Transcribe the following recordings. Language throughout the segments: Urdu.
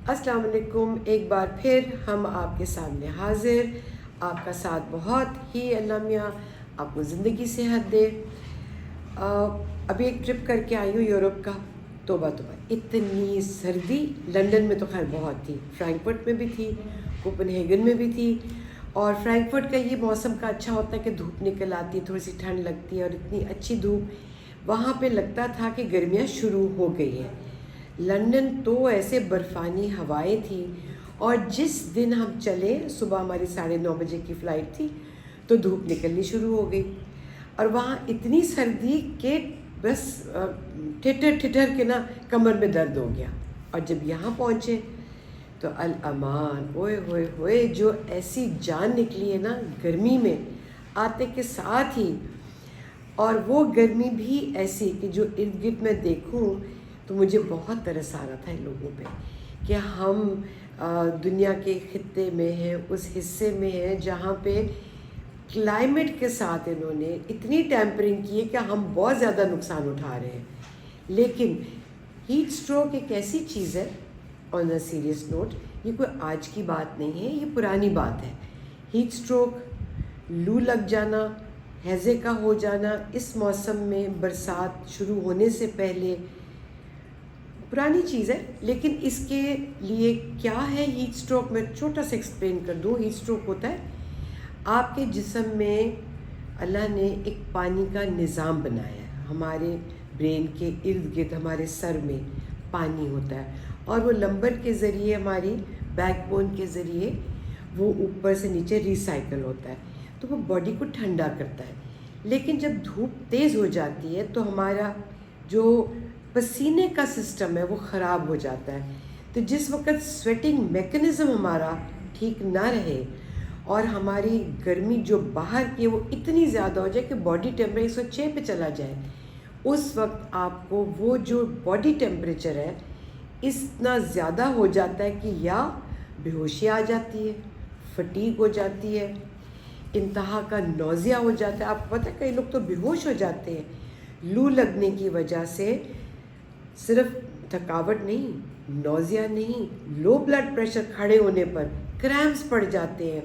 السلام علیکم، ایک بار پھر ہم آپ کے سامنے حاضر. آپ کا ساتھ بہت ہی اللہ میاں آپ کو زندگی صحت دے. ابھی ایک ٹرپ کر کے آئی ہوں یورپ کا. توبہ توبہ، اتنی سردی. لندن میں تو خیر بہت تھی، فرینکفرٹ میں بھی تھی، کوپن ہیگن میں بھی تھی. اور فرینکفرٹ کا یہ موسم کا اچھا ہوتا ہے کہ دھوپ نکل آتی ہے، تھوڑی سی ٹھنڈ لگتی ہے اور اتنی اچھی دھوپ. وہاں پہ لگتا تھا کہ گرمیاں شروع ہو گئی ہیں. لندن تو ایسے برفانی ہوائیں تھیں. اور جس دن ہم چلے صبح ہماری 9:30 کی فلائٹ تھی تو دھوپ نکلنی شروع ہو گئی. اور وہاں اتنی سردی کہ بس ٹھٹر ٹھٹر کے نا کمر میں درد ہو گیا. اور جب یہاں پہنچے تو الامان، اوئے ہوئے ہوئے، جو ایسی جان نکلی ہے نا گرمی میں آتے کے ساتھ ہی. اور وہ گرمی بھی ایسی کہ جو ارد گرد میں دیکھوں تو مجھے بہت ترس آ رہا تھا ان لوگوں پہ کہ ہم دنیا کے خطے میں ہیں، اس حصے میں ہیں جہاں پہ کلائمیٹ کے ساتھ انہوں نے اتنی ٹیمپرنگ کی ہے کہ ہم بہت زیادہ نقصان اٹھا رہے ہیں. لیکن ہیٹ سٹروک ایک ایسی چیز ہے، آن اے سیریس نوٹ، یہ کوئی آج کی بات نہیں ہے، یہ پرانی بات ہے. ہیٹ سٹروک، لو لگ جانا، ہیضے کا ہو جانا اس موسم میں برسات شروع ہونے سے پہلے پرانی چیز ہے. لیکن اس کے لیے کیا ہے ہیٹ سٹروک، میں چھوٹا سا ایکسپلین کر دوں. ہیٹ سٹروک ہوتا ہے آپ کے جسم میں اللہ نے ایک پانی کا نظام بنایا ہے. ہمارے برین کے ارد گرد ہمارے سر میں پانی ہوتا ہے اور وہ لمبر کے ذریعے، ہماری بیک بون کے ذریعے وہ اوپر سے نیچے ریسائیکل ہوتا ہے تو وہ باڈی کو ٹھنڈا کرتا ہے. لیکن جب دھوپ تیز ہو جاتی ہے تو ہمارا جو پسینے کا سسٹم ہے وہ خراب ہو جاتا ہے. تو جس وقت سویٹنگ میکنزم ہمارا ٹھیک نہ رہے اور ہماری گرمی جو باہر کی ہے وہ اتنی زیادہ ہو جائے کہ باڈی ٹیمپریچر 106 پہ چلا جائے، اس وقت آپ کو وہ جو باڈی ٹیمپریچر ہے اتنا زیادہ ہو جاتا ہے کہ یا بے ہوشی آ جاتی ہے، فٹیگ ہو جاتی ہے، انتہا کا نوزیا ہو جاتا ہے. آپ کو پتہ ہے کئی لوگ تو بے ہوش ہو جاتے ہیں لو لگنے کی وجہ سے. صرف تھکاوٹ نہیں، نوزیا نہیں، لو بلڈ پریشر کھڑے ہونے پر کریمپس پڑ جاتے ہیں.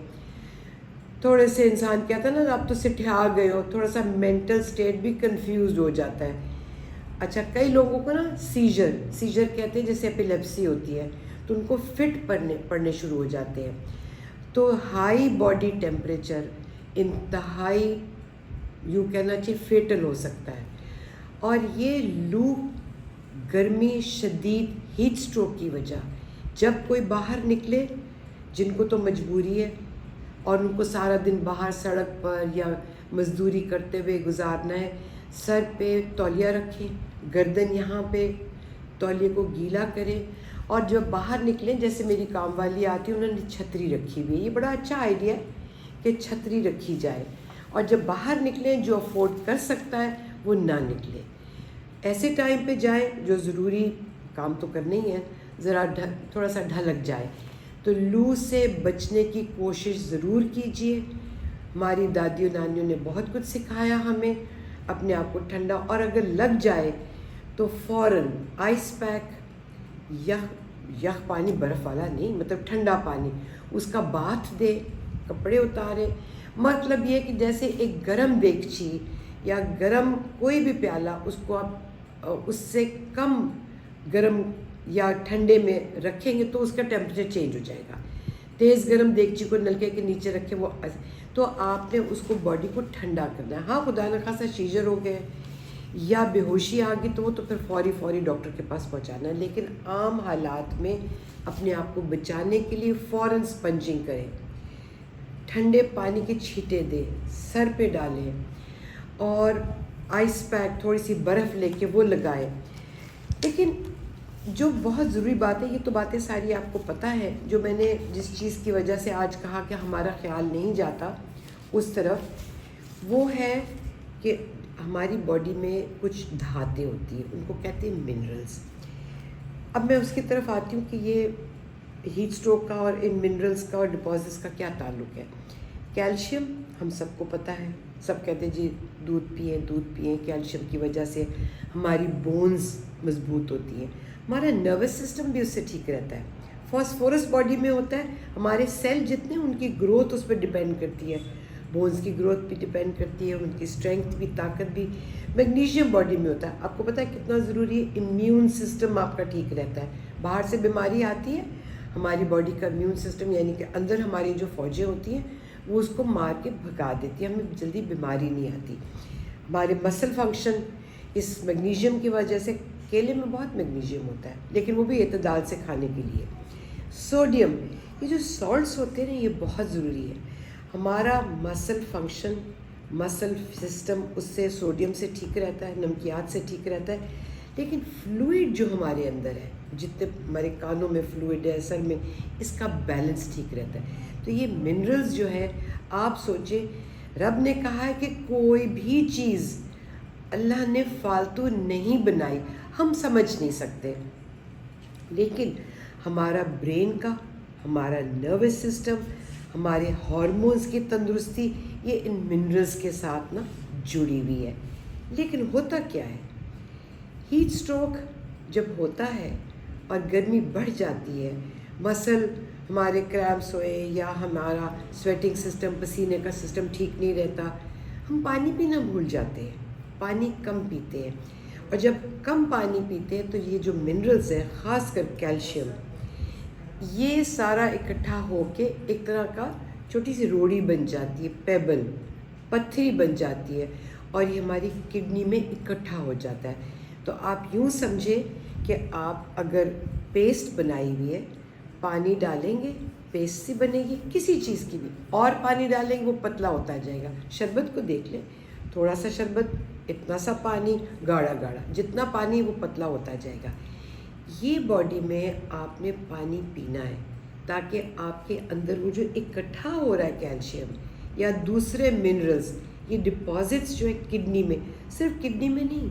تھوڑے سے انسان کہتا ہے نا آپ تو سٹھا گئے ہو، تھوڑا سا مینٹل سٹیٹ بھی کنفیوزڈ ہو جاتا ہے. اچھا، کئی لوگوں کو نا سیجر کہتے ہیں، جیسے ایپیلیپسی ہوتی ہے تو ان کو فٹ پڑنے شروع ہو جاتے ہیں. تو ہائی باڈی ٹیمپریچر انتہائی یوں کہنا چاہیے فیٹل ہو سکتا ہے. اور یہ لو، گرمی شدید، ہیٹ سٹروک کی وجہ جب کوئی باہر نکلے جن کو تو مجبوری ہے اور ان کو سارا دن باہر سڑک پر یا مزدوری کرتے ہوئے گزارنا ہے، سر پہ تولیہ رکھیں، گردن یہاں پہ تولیے کو گیلا کریں. اور جب باہر نکلیں، جیسے میری کام والی آتی ہے انہوں نے چھتری رکھی ہوئی ہے، یہ بڑا اچھا آئیڈیا ہے کہ چھتری رکھی جائے. اور جب باہر نکلیں جو افورڈ کر سکتا ہے وہ نہ نکلے. ایسے ٹائم پہ جائیں جو ضروری کام تو کرنا ہی ہے، ذرا تھوڑا سا ڈھلک جائے. تو لو سے بچنے کی کوشش ضرور کیجیے. ہماری دادیوں نانیوں نے بہت کچھ سکھایا ہمیں اپنے آپ کو ٹھنڈا. اور اگر لگ جائے تو فوراً آئس پیک، یخ پانی، برف والا نہیں، مطلب ٹھنڈا پانی، اس کا باتھ دے، کپڑے اتارے. مطلب یہ کہ جیسے ایک گرم دیگچی یا گرم کوئی بھی پیالہ، اس کو آپ اس سے کم گرم یا ٹھنڈے میں رکھیں گے تو اس کا ٹیمپریچر چینج ہو جائے گا. تیز گرم دیگچی کو نلکے کے نیچے رکھیں، وہ تو آپ نے اس کو باڈی کو ٹھنڈا کرنا ہے. ہاں خدا نخواستہ سیجر ہو گئے یا بے ہوشی آ گئی تو وہ تو پھر فوری ڈاکٹر کے پاس پہنچانا ہے. لیکن عام حالات میں اپنے آپ کو بچانے کے لیے فوراً اسپنجنگ کریں، ٹھنڈے پانی کے چھینٹے دیں، سر پہ ڈالیں اور آئس پیک، تھوڑی سی برف لے کے وہ لگائیں. لیکن جو بہت ضروری بات ہے، یہ تو باتیں ساری آپ کو پتہ ہے، جو میں نے جس چیز کی وجہ سے آج کہا کہ ہمارا خیال نہیں جاتا اس طرف، وہ ہے کہ ہماری باڈی میں کچھ دھاتیں ہوتی ہیں، ان کو کہتے ہیں منرلز. اب میں اس کی طرف آتی ہوں کہ یہ ہیٹ سٹروک کا اور ان منرلز کا اور ڈپازٹس کا کیا تعلق ہے. کیلشیم ہم سب کو پتہ ہے، سب کہتے ہیں جی دودھ پئیں، کیلشیم کی وجہ سے ہماری بونز مضبوط ہوتی ہیں، ہمارا نروس سسٹم بھی اس سے ٹھیک رہتا ہے. فاسفورس باڈی میں ہوتا ہے. ہمارے سیل جتنے ان کی گروتھ اس پہ ڈپینڈ کرتی ہے, بونز کی گروتھ بھی ڈپینڈ کرتی ہے, ان کی اسٹرینتھ بھی, طاقت بھی. میگنیشیم باڈی میں ہوتا ہے. آپ کو پتہ ہے کتنا ضروری ہے؟ امیون سسٹم آپ کا ٹھیک رہتا ہے. باہر سے بیماری آتی ہے, ہماری باڈی کا امیون سسٹم یعنی کہ اندر ہماری جو فوجیں ہوتی ہیں وہ اس کو مار کے بھگا دیتی ہیں, ہمیں جلدی بیماری نہیں آتی. ہمارے مسل فنکشن اس میگنیشیم کی وجہ سے, کیلے میں بہت میگنیشیم ہوتا ہے لیکن وہ بھی اعتدال سے کھانے کے لیے. سوڈیم, یہ جو سالٹس ہوتے ہیں نا یہ بہت ضروری ہے. ہمارا مسل فنکشن, مسل سسٹم اس سے سوڈیم سے ٹھیک رہتا ہے, نمکیات سے ٹھیک رہتا ہے. لیکن فلوئڈ جو ہمارے اندر ہے, جتنے ہمارے کانوں میں فلوئڈ ہے, سر میں, اس کا بیلنس ٹھیک رہتا ہے. تو یہ منرلز جو ہے, آپ سوچیں رب نے کہا ہے کہ کوئی بھی چیز اللہ نے فالتو نہیں بنائی. ہم سمجھ نہیں سکتے, لیکن ہمارا برین کا, ہمارا نروس سسٹم, ہمارے ہارمونز کی تندرستی یہ ان منرلز کے ساتھ نا جڑی ہوئی ہے. لیکن ہوتا کیا ہے, ہیٹ سٹروک جب ہوتا ہے اور گرمی بڑھ جاتی ہے, مسل ہمارے کریمپس ہوئے یا ہمارا سویٹنگ سسٹم, پسینے کا سسٹم ٹھیک نہیں رہتا, ہم پانی پینا بھول جاتے ہیں, پانی کم پیتے ہیں. اور جب کم پانی پیتے ہیں تو یہ جو منرلز ہیں, خاص کر کیلشیم, یہ سارا اکٹھا ہو کے ایک طرح کا چھوٹی سی روڑی بن جاتی ہے, پیبل, پتھری بن جاتی ہے, اور یہ ہماری کڈنی میں اکٹھا ہو جاتا ہے. تو آپ یوں سمجھیں کہ آپ اگر پیسٹ بنائی ہوئی ہے, پانی ڈالیں گے پیسٹ سی بنے گی کسی چیز کی بھی, اور پانی ڈالیں گے وہ پتلا ہوتا جائے گا. شربت کو دیکھ لیں, تھوڑا سا شربت, اتنا سا پانی, گاڑھا گاڑھا, جتنا پانی وہ پتلا ہوتا جائے گا. یہ باڈی میں آپ نے پانی پینا ہے تاکہ آپ کے اندر وہ جو اکٹھا ہو رہا ہے کیلشیم یا دوسرے منرلز, یہ ڈپازٹس جو ہے کڈنی میں, صرف کڈنی میں نہیں,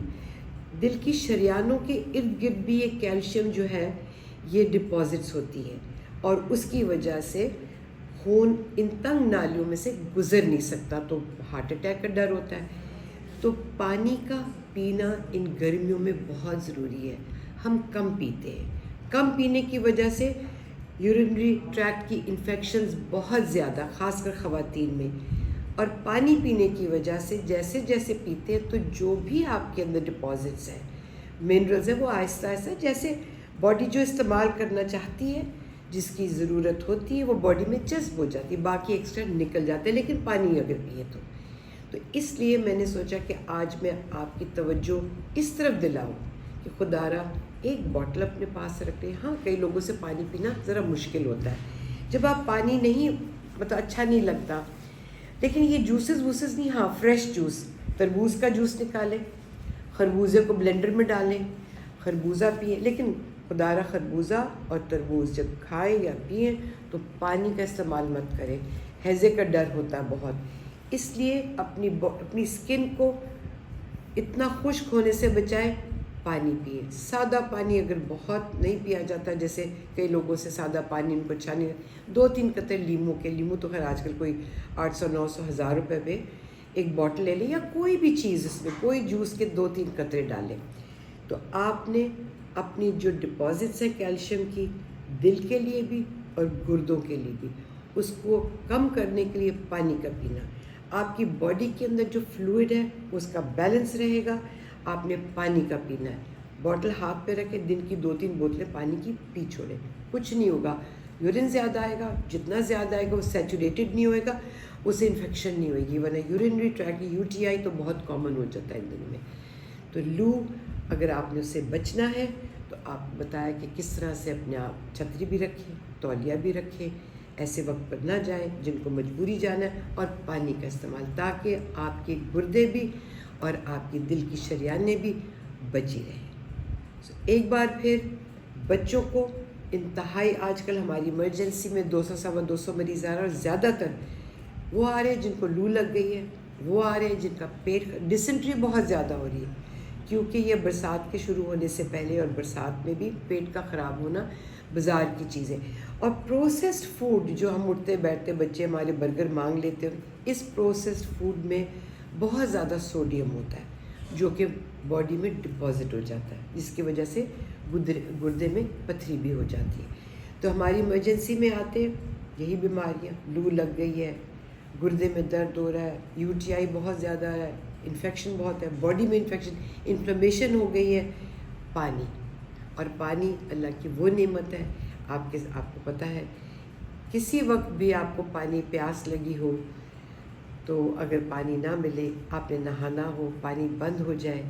دل کی شریانوں کے ارد گرد بھی یہ کیلشیم جو ہے یہ ڈپازٹس ہوتی ہے, اور اس کی وجہ سے خون ان تنگ نالیوں میں سے گزر نہیں سکتا, تو ہارٹ اٹیک کا ڈر ہوتا ہے. تو پانی کا پینا ان گرمیوں میں بہت ضروری ہے. ہم کم پیتے ہیں, کم پینے کی وجہ سے یورینری ٹریکٹ کی انفیکشنز بہت زیادہ, خاص کر خواتین میں. اور پانی پینے کی وجہ سے جیسے جیسے پیتے ہیں تو جو بھی آپ کے اندر ڈپازٹس ہیں, منرلز ہیں, وہ آہستہ آہستہ جیسے باڈی جو استعمال کرنا چاہتی ہے, جس کی ضرورت ہوتی ہے وہ باڈی میں جذب ہو جاتی ہے, باقی ایکسٹرا نکل جاتے ہیں, لیکن پانی اگر پیے تو اس لیے میں نے سوچا کہ آج میں آپ کی توجہ اس طرف دلاؤں کہ خدا را ایک بوٹل اپنے پاس رکھیں. ہاں, کئی لوگوں سے پانی پینا ذرا مشکل ہوتا ہے, جب آپ پانی نہیں, مطلب اچھا نہیں لگتا, لیکن یہ جوسز ووسز نہیں, ہاں فریش جوس, تربوز کا جوس نکالیں, خربوزے کو بلینڈر میں ڈالیں, خربوزہ پئیں. لیکن خدا را خربوزہ اور تربوز جب کھائیں یا پئیں تو پانی کا استعمال مت کریں, ہیضے کا ڈر ہوتا ہے بہت. اس لیے اپنی اسکن کو اتنا خشک ہونے سے بچائیں, پانی پئیں. سادہ پانی اگر بہت نہیں پیا جاتا, جیسے کئی لوگوں سے سادہ پانی ان کو اچھا نہیں, 2-3 قطرے لیموں کے, لیموں تو خیر آج کل کوئی 800-900-1000 روپے پہ ایک بوٹل لے لیں, یا کوئی بھی چیز اس میں, کوئی جوس کے 2-3 قطرے ڈالیں. تو آپ نے اپنی جو ڈپازٹس ہیں کیلشیم کی, دل کے لیے بھی اور گردوں کے لیے بھی, اس کو کم کرنے کے لیے پانی کا پینا. آپ کی باڈی کے اندر جو فلوئڈ ہے اس کا بیلنس رہے گا, آپ نے پانی کا پینا ہے. بوٹل ہاتھ پہ رکھے, دن کی 2-3 بوتلیں پانی کی پی چھوڑیں, کچھ نہیں ہوگا. یورین زیادہ آئے گا, جتنا زیادہ آئے گا وہ سیچوریٹڈ نہیں ہوئے گا, اسے انفیکشن نہیں ہوئے گی, ورنہ یورینری ٹریکٹ UTI تو بہت کامن ہو جاتا ہے ان دنوں میں. تو لو اگر آپ نے اس سے بچنا ہے تو آپ بتایا کہ کس طرح سے اپنے آپ چھتری بھی رکھیں, تولیہ بھی رکھیں, ایسے وقت پر نہ جائیں جن کو مجبوری جانا ہے, اور پانی کا استعمال, تاکہ آپ کے گردے بھی اور آپ کی دل کی شریانیں بھی بچی رہیں. ایک بار پھر بچوں کو انتہائی, آج کل ہماری ایمرجنسی میں 200-250 مریض آ رہے ہیں, اور زیادہ تر وہ آ رہے ہیں جن کو لو لگ گئی ہے, وہ آ رہے ہیں جن کا پیٹ, ڈسنٹری بہت زیادہ ہو رہی ہے, کیونکہ یہ برسات کے شروع ہونے سے پہلے اور برسات میں بھی پیٹ کا خراب ہونا, بازار کی چیزیں اور پروسیسڈ فوڈ جو ہم اٹھتے بیٹھتے بچے ہمارے برگر مانگ لیتے ہیں, اس پروسیسڈ فوڈ میں بہت زیادہ سوڈیم ہوتا ہے جو کہ باڈی میں ڈپازٹ ہو جاتا ہے, جس کی وجہ سے گردے میں پتھری بھی ہو جاتی ہے. تو ہماری ایمرجنسی میں آتے یہی بیماریاں، لو لگ گئی ہے، گردے میں درد ہو رہا ہے، یو ٹی آئی بہت زیادہ ہے، انفیکشن بہت ہے، باڈی میں انفیکشن، انفلیمیشن ہو گئی ہے. پانی، اور پانی اللہ کی وہ نعمت ہے. آپ کو پتہ ہے کسی وقت بھی آپ کو پانی پیاس لگی ہو تو اگر پانی نہ ملے، آپ نے نہانا ہو، پانی بند ہو جائے،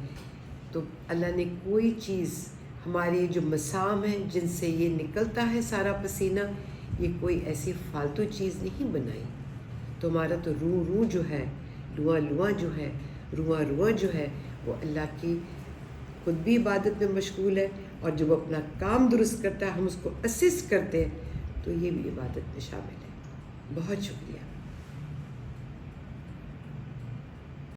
تو اللہ نے کوئی چیز، ہمارے جو مسام ہیں جن سے یہ نکلتا ہے سارا پسینہ، یہ کوئی ایسی فالتو چیز نہیں بنائی. تو ہمارا تو روح جو ہے، لواں جو ہے، رواں جو ہے، وہ اللہ کی خود بھی عبادت میں مشغول ہے، اور جب وہ اپنا کام درست کرتا ہے ہم اس کو اسسٹ کرتے ہیں تو یہ بھی عبادت میں شامل ہے. بہت شکریہ.